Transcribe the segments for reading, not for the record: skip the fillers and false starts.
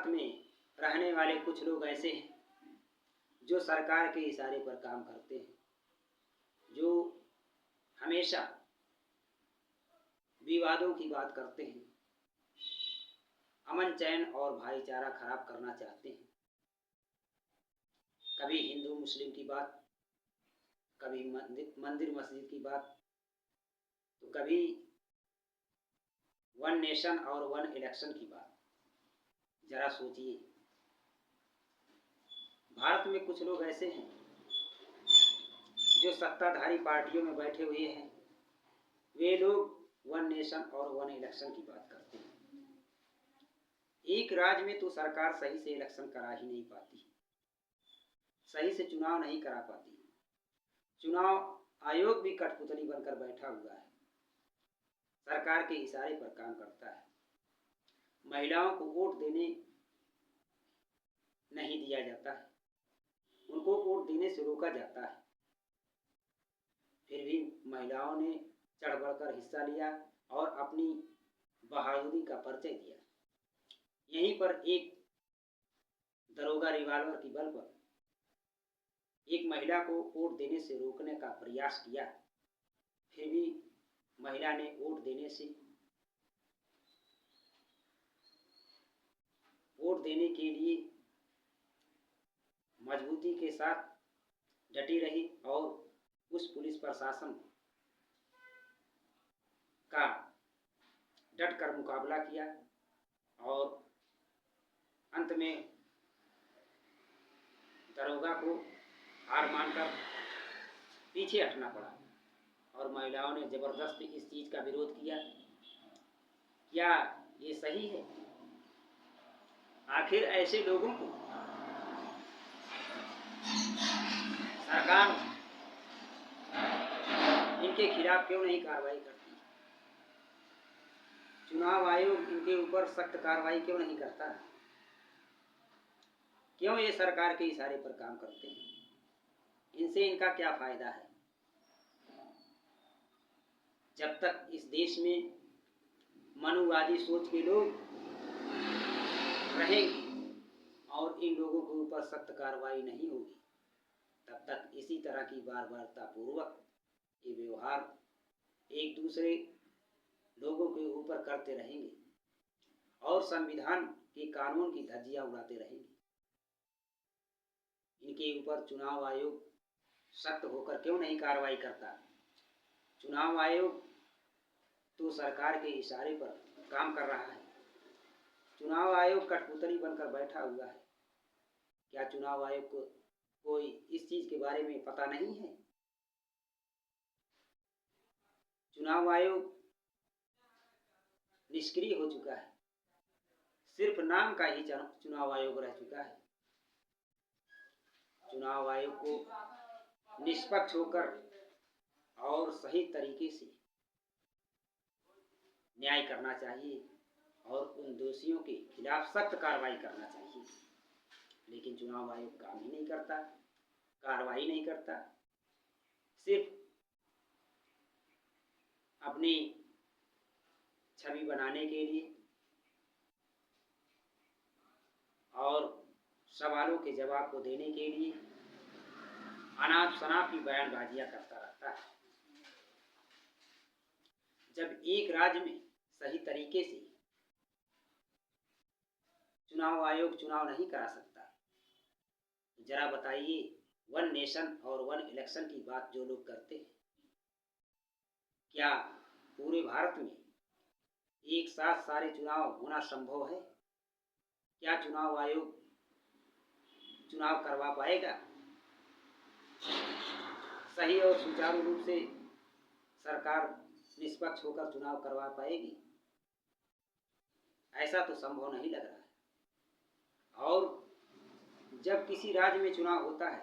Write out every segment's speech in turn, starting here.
भारत में रहने वाले कुछ लोग ऐसे हैं जो सरकार के इशारे पर काम करते हैं, जो हमेशा विवादों की बात करते हैं, अमन चैन और भाईचारा खराब करना चाहते हैं। कभी हिंदू मुस्लिम की बात, कभी मंदिर मस्जिद की बात, तो कभी वन नेशन और वन इलेक्शन की बात। जरा सोचिए, भारत में कुछ लोग ऐसे हैं जो सत्ताधारी पार्टियों में बैठे हुए हैं, वे लोग वन नेशन और वन इलेक्शन की बात करते हैं। एक राज्य में तो सरकार सही से इलेक्शन करा ही नहीं पाती, सही से चुनाव नहीं करा पाती। चुनाव आयोग भी कठपुतली बनकर बैठा हुआ है, सरकार के इशारे पर काम करता है। महिलाओं को वोट देने नहीं दिया जाता है, उनको वोट देने से रोका जाता है। फिर भी महिलाओं ने चढ़ बढ़कर हिस्सा लिया और अपनी बहादुरी का परिचय दिया। यहीं पर एक दरोगा रिवाल्वर की बल पर एक महिला को वोट देने से रोकने का प्रयास किया, फिर भी महिला ने वोट देने के लिए मजबूती के साथ डटी रही और उस पुलिस प्रशासन का डट कर मुकाबला किया और अंत में दरोगा को हार मानकर पीछे हटना पड़ा और महिलाओं ने जबरदस्ती इस चीज का विरोध किया। क्या ये सही है? आखिर ऐसे लोगों को सरकार इनके खिलाफ क्यों नहीं कार्रवाई करती? चुनाव आयोग इनके ऊपर सख्त कार्रवाई क्यों नहीं करता? क्यों ये सरकार के इशारे पर काम करते हैं? इनसे इनका क्या फायदा है? जब तक इस देश में मनुवादी सोच के लोग रहेंगे और इन लोगों के ऊपर सख्त कार्रवाई नहीं होगी, तब तक इसी तरह की बार्बरता पूर्वक ये व्यवहार एक दूसरे लोगों के ऊपर करते रहेंगे और संविधान के कानून की धज्जियां उड़ाते रहेंगे। इनके ऊपर चुनाव आयोग सख्त होकर क्यों नहीं कार्रवाई करता? चुनाव आयोग तो सरकार के इशारे पर काम कर रहा है। चुनाव आयोग कठपुतली बनकर बैठा हुआ है। क्या चुनाव आयोग को कोई इस चीज के बारे में पता नहीं है? चुनाव आयोग निष्क्रिय हो चुका है, सिर्फ नाम का ही चुनाव आयोग रह चुका है। चुनाव आयोग को निष्पक्ष होकर और सही तरीके से न्याय करना चाहिए और उन दोषियों के खिलाफ सख्त कार्रवाई करना चाहिए, लेकिन चुनाव आयोग काम ही नहीं करता, कार्रवाई नहीं करता। सिर्फ अपनी छवि बनाने के लिए और सवालों के जवाब को देने के लिए अनाप शनाप की बयानबाजियां करता रहता है। जब एक राज्य में सही तरीके से चुनाव आयोग चुनाव नहीं करा सकता, तो जरा बताइए, वन नेशन और वन इलेक्शन की बात जो लोग करते हैं, क्या पूरे भारत में एक साथ सारे चुनाव होना संभव है? क्या चुनाव आयोग चुनाव करवा पाएगा? सही और सुचारू रूप से सरकार निष्पक्ष होकर चुनाव करवा पाएगी? ऐसा तो संभव नहीं लग रहा है। और जब किसी राज्य में चुनाव होता है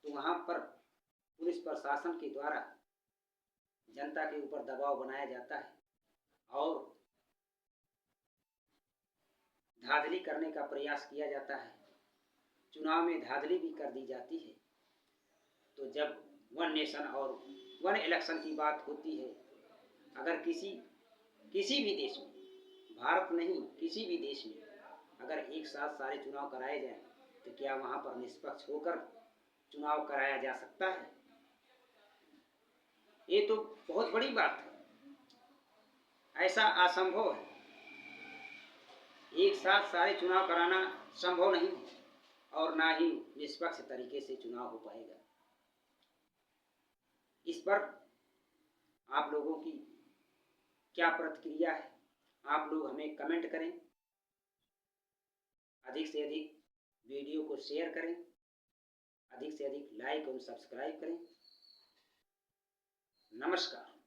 तो वहां पर पुलिस प्रशासन के द्वारा जनता के ऊपर दबाव बनाया जाता है और धांधली करने का प्रयास किया जाता है। चुनाव में धांधली भी कर दी जाती है। तो जब वन नेशन और वन इलेक्शन की बात होती है, अगर किसी भी देश में, भारत नहीं किसी भी देश में अगर एक साथ सारे चुनाव कराए जाएं तो क्या वहां पर निष्पक्ष होकर चुनाव कराया जा सकता है? ये तो बहुत बड़ी बात है। ऐसा असंभव है, एक साथ सारे चुनाव कराना संभव नहीं है और ना ही निष्पक्ष तरीके से चुनाव हो पाएगा। इस पर आप लोगों की क्या प्रतिक्रिया है? आप लोग हमें कमेंट करें, अधिक से अधिक वीडियो को शेयर करें, अधिक से अधिक लाइक और सब्सक्राइब करें। नमस्कार।